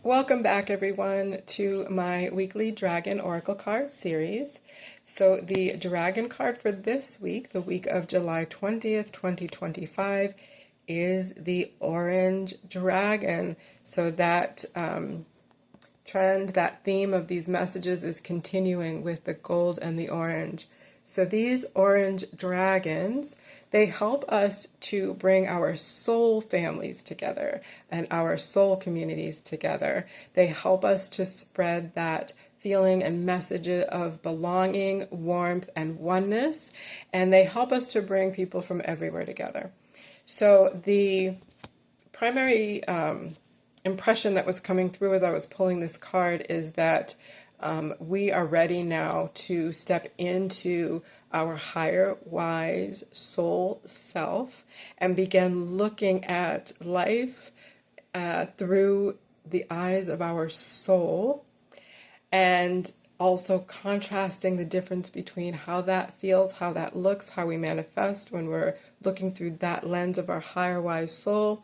Welcome back, everyone, to my weekly Dragon Oracle card series. So the Dragon card for this week, the week of July 20th, 2025, is the Orange Dragon. So that trend, that theme of these messages is continuing with the gold and the orange. So these orange dragons, they help us to bring our soul families together and our soul communities together. They help us to spread that feeling and message of belonging, warmth, and oneness. And they help us to bring people from everywhere together. So the primary impression that was coming through as I was pulling this card is that we are ready now to step into our higher, wise soul self and begin looking at life through the eyes of our soul, and also contrasting the difference between how that feels, how that looks, how we manifest when we're looking through that lens of our higher, wise soul,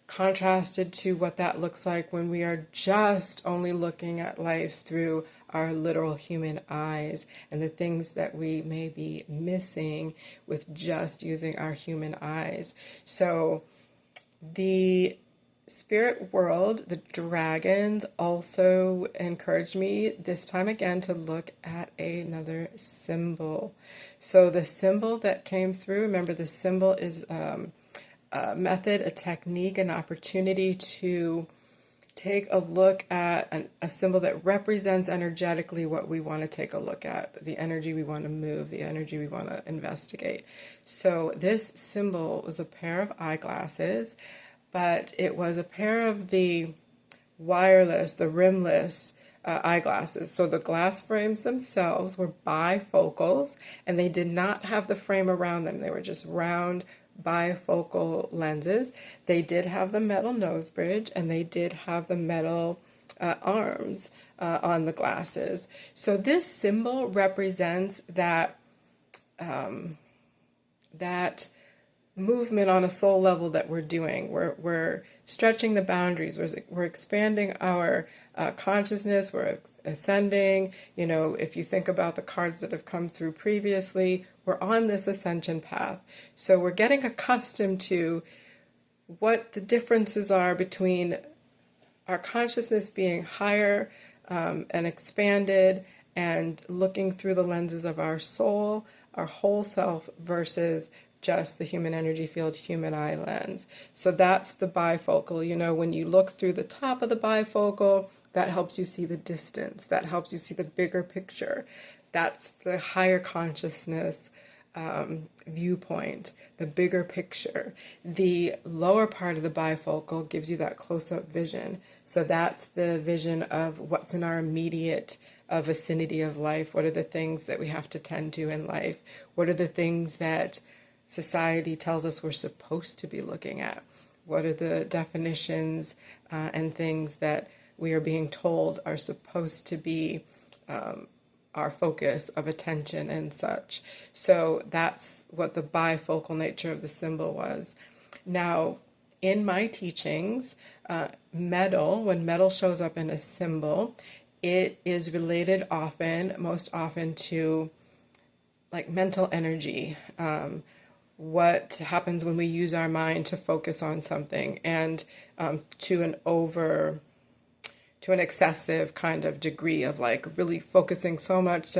contrasted to what that looks like when we are just only looking at life through our literal human eyes, and the things that we may be missing with just using our human eyes. So the spirit world, the dragons, also encouraged me this time again to look at another symbol. So the symbol that came through, remember the symbol is a method, a technique, an opportunity to take a look at a symbol that represents energetically what we want to take a look at, the energy we want to move, the energy we want to investigate. So this symbol was a pair of eyeglasses, but it was a pair of the wireless, the rimless eyeglasses. So the glass frames themselves were bifocals, and they did not have the frame around them. They were just round bifocal lenses. They did have the metal nose bridge, and they did have the metal arms on the glasses. So this symbol represents that that movement on a soul level that we're doing. We're stretching the boundaries. We're expanding our consciousness. We're ascending. You know, if you think about the cards that have come through previously, we're on this ascension path. So we're getting accustomed to what the differences are between our consciousness being higher and expanded and looking through the lenses of our soul, our whole self, versus just the human energy field, human eye lens. So that's the bifocal. You know, when you look through the top of the bifocal, that helps you see the distance. That helps you see the bigger picture. That's the higher consciousness viewpoint, the bigger picture. The lower part of the bifocal gives you that close-up vision. So that's the vision of what's in our immediate vicinity of life. What are the things that we have to tend to in life? What are the things that society tells us we're supposed to be looking at? What are the definitions and things that we are being told are supposed to be our focus of attention and such? So that's what the bifocal nature of the symbol was. Now, in my teachings, metal, when metal shows up in a symbol, it is related most often to like mental energy, what happens when we use our mind to focus on something, and to an excessive kind of degree of like really focusing so much,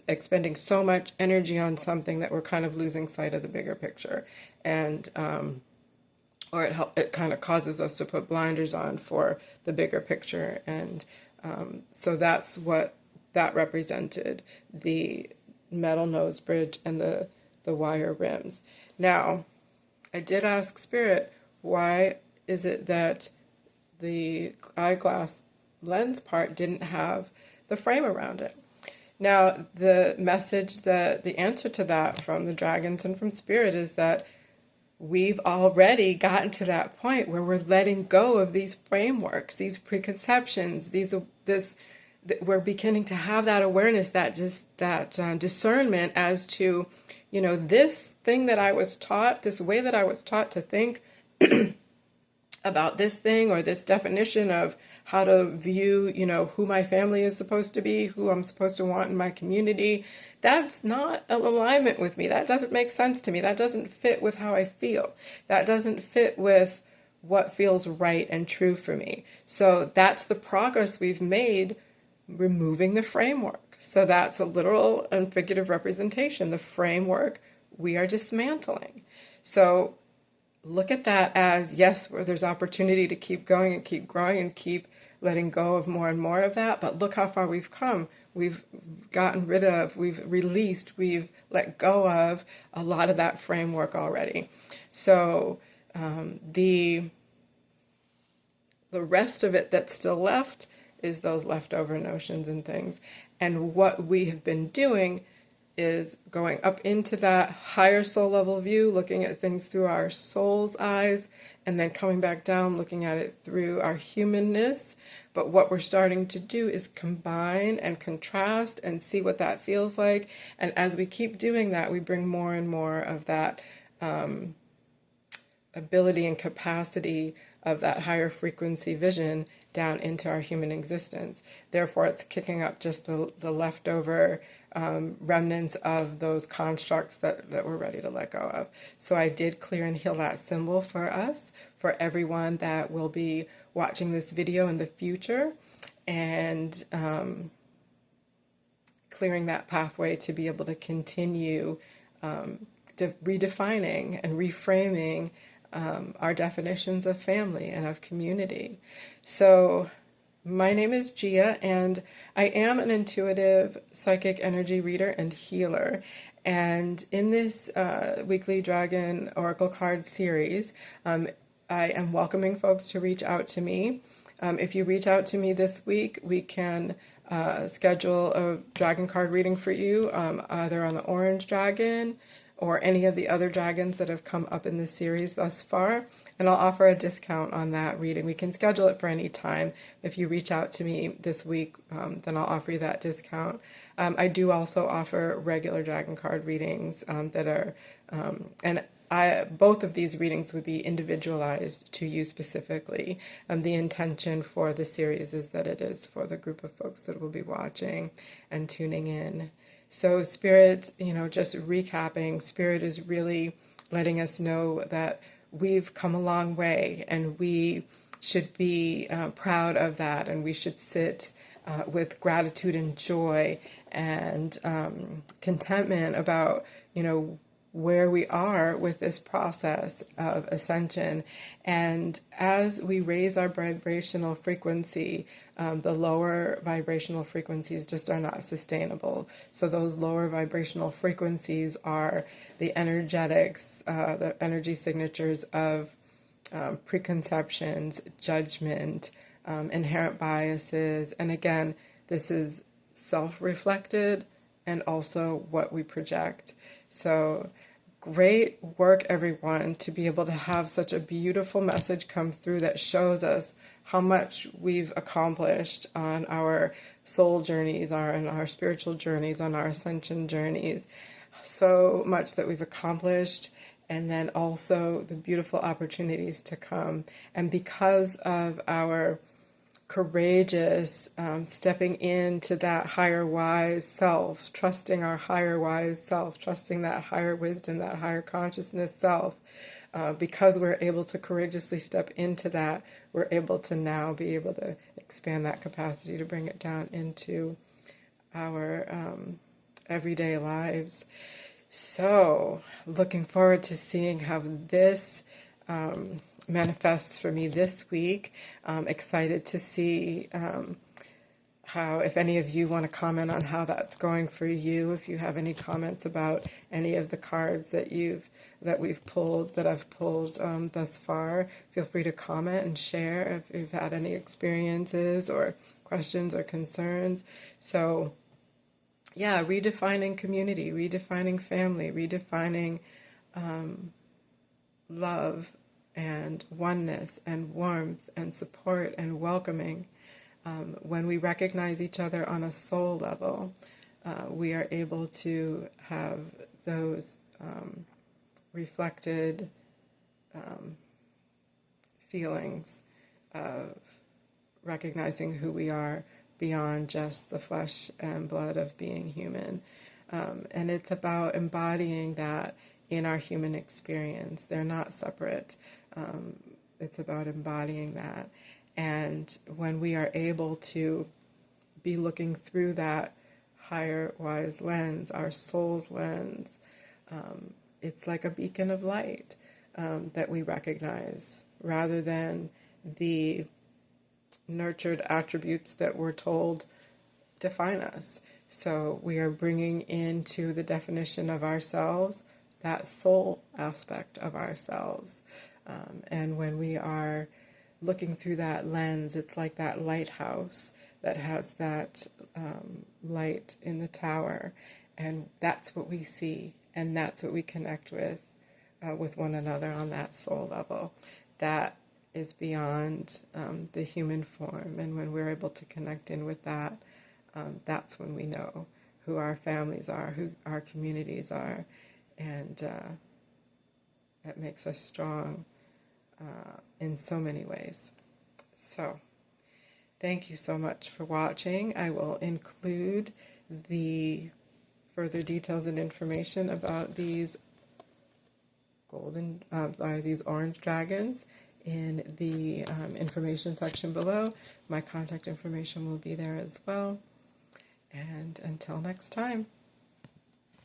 expending so much energy on something that we're kind of losing sight of the bigger picture, and or it kind of causes us to put blinders on for the bigger picture, and so that's what that represented, the metal nose bridge and the wire rims. Now, I did ask Spirit, why is it that the eyeglass lens part didn't have the frame around it? Now, the answer to that from the dragons and from Spirit is that we've already gotten to that point where we're letting go of these frameworks, these preconceptions, we're beginning to have that awareness, that discernment as to, you know, this thing that I was taught, this way that I was taught to think about this thing or this definition of how to view, who my family is supposed to be, who I'm supposed to want in my community, that's not in alignment with me. That doesn't make sense to me. That doesn't fit with how I feel. That doesn't fit with what feels right and true for me. So that's the progress we've made, removing the framework. So that's a literal and figurative representation. The framework we are dismantling. So look at that as, yes, where there's opportunity to keep going and keep growing and keep letting go of more and more of that. But look how far we've come. We've gotten rid of, we've released, we've let go of a lot of that framework already. So the rest of it that's still left is those leftover notions and things. And what we have been doing is going up into that higher soul level view, looking at things through our soul's eyes, and then coming back down, looking at it through our humanness. But what we're starting to do is combine and contrast and see what that feels like. And as we keep doing that, we bring more and more of that ability and capacity of that higher frequency vision down into our human existence. Therefore, it's kicking up just the leftover remnants of those constructs that we're ready to let go of. So I did clear and heal that symbol for us, for everyone that will be watching this video in the future, and clearing that pathway to be able to continue redefining and reframing our definitions of family and of community. So my name is Gia, and I am an intuitive psychic energy reader and healer. And in this weekly Dragon Oracle card series, I am welcoming folks to reach out to me. If you reach out to me this week, we can schedule a dragon card reading for you, either on the orange dragon or any of the other dragons that have come up in this series thus far. And I'll offer a discount on that reading. We can schedule it for any time. If you reach out to me this week, then I'll offer you that discount. I do also offer regular dragon card readings that are, both of these readings would be individualized to you specifically. The intention for the series is that it is for the group of folks that will be watching and tuning in. So Spirit, just recapping, Spirit is really letting us know that we've come a long way, and we should be proud of that, and we should sit with gratitude and joy and contentment about, where we are with this process of ascension. And as we raise our vibrational frequency, the lower vibrational frequencies just are not sustainable. So those lower vibrational frequencies are the energetics, the energy signatures of preconceptions, judgment, inherent biases. And again, this is self-reflected and also what we project. So great work, everyone, to be able to have such a beautiful message come through that shows us how much we've accomplished on our soul journeys, on our spiritual journeys, on our ascension journeys. So much that we've accomplished, and then also the beautiful opportunities to come. And because of our courageous stepping into that higher wise self, trusting our higher wise self, trusting that higher wisdom, that higher consciousness self, because we're able to courageously step into that, we're able to now be able to expand that capacity to bring it down into our everyday lives. So looking forward to seeing how this manifests for me this week. Excited to see how, if any of you want to comment on how that's going for you, if you have any comments about any of the cards that we've pulled, that I've pulled thus far, feel free to comment and share if you've had any experiences or questions or concerns. So yeah, redefining community, redefining family, redefining love and oneness and warmth and support and welcoming. When we recognize each other on a soul level, we are able to have those reflected feelings of recognizing who we are beyond just the flesh and blood of being human. And it's about embodying that in our human experience. They're not separate. It's about embodying that. And when we are able to be looking through that higher wise lens, our soul's lens, it's like a beacon of light that we recognize, rather than the nurtured attributes that we're told define us. So we are bringing into the definition of ourselves that soul aspect of ourselves. And when we are looking through that lens, it's like that lighthouse that has that light in the tower, and that's what we see, and that's what we connect with one another on that soul level. That is beyond the human form, and when we're able to connect in with that, that's when we know who our families are, who our communities are, and that makes us strong in so many ways. So, thank you so much for watching. I will include the further details and information about these these orange dragons in the information section below. My contact information will be there as well. And until next time.